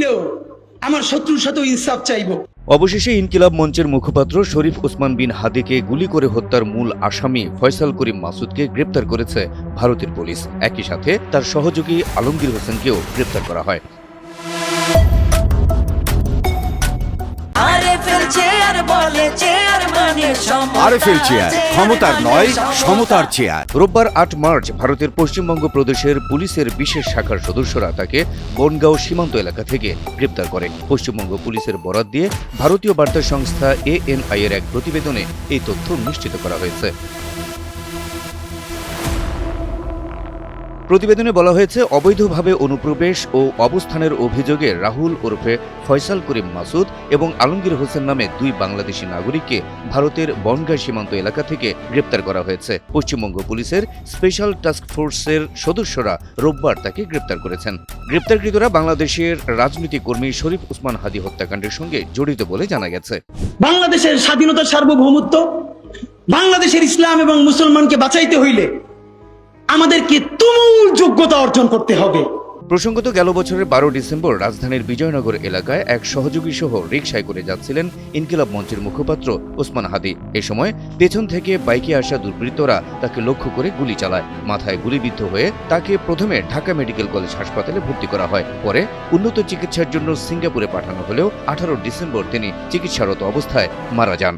দিলেও আমার শত্রুর সাথেও ইনসাফ চাইবো। অবশেষে ইনকিলাব মঞ্চের মুখপাত্র শরীফ ওসমান বিন হাদিকে গুলি করে হত্যার মূল আসামি ফয়সাল করিম মাসুদকে গ্রেপ্তার করেছে ভারতের পুলিশ। একই সাথে তার সহযোগী আলমগীর হোসেনকেও গ্রেপ্তার করা হয়। আরএফএল চেয়ার, ক্ষমতার নয় সমতার চেয়ার। রোববার ৮ মার্চ ভারতের পশ্চিমবঙ্গ প্রদেশের পুলিশের বিশেষ শাখার সদস্যরা তাকে বনগাঁও সীমান্ত এলাকা থেকে গ্রেপ্তার করে। পশ্চিমবঙ্গ পুলিশের বরাত দিয়ে ভারতীয় বার্তা সংস্থা ANI এর এক প্রতিবেদনে এই তথ্য নিশ্চিত করা হয়েছে। প্রতিবেদনে বলা হয়েছে, অবৈধভাবে অনুপ্রবেশ ও অবস্থানের অভিযোগে রাহুল ওরফে ফয়সাল করিম মাসুদ এবং আলমগীর হোসেন নামে দুই বাংলাদেশি নাগরিককে ভারতের বনগাঁ সীমান্ত এলাকা থেকে গ্রেপ্তার করা হয়েছে। পশ্চিমবঙ্গ পুলিশের স্পেশাল টাস্ক ফোর্সের সদস্যরা রোববার তাকে গ্রেপ্তার করেছেন। গ্রেপ্তারকৃতরা বাংলাদেশের রাজনৈতিক কর্মী শরীফ ওসমান হাদি হত্যাকাণ্ডের সঙ্গে জড়িত বলে জানা গেছে। বাংলাদেশের স্বাধীনতার সার্বভৌমত্ব, বাংলাদেশের ইসলাম এবং মুসলমানকে বাঁচাইতে হইলে আমাদেরকে তুমুল যোগ্যতা অর্জন করতে হবে। প্রসঙ্গত, গেল বছরের 12 ডিসেম্বর রাজধানীর বিজয়নগর এলাকায় এক সহযোগী সহ রিকশায় করে যাচ্ছিলেন ইনকিলাব মঞ্চের মুখপাত্র ওসমান হাদি। এ সময় পেছন থেকে বাইকে আসা দুর্বৃত্তরা তাকে লক্ষ্য করে গুলি চালায়। মাথায় গুলিবিদ্ধ হয়ে তাকে প্রথমে ঢাকা মেডিকেল কলেজ হাসপাতালে ভর্তি করা হয়। পরে উন্নত চিকিৎসার জন্য সিঙ্গাপুরে পাঠানো হলেও 18 ডিসেম্বর তিনি চিকিৎসারত অবস্থায় মারা যান।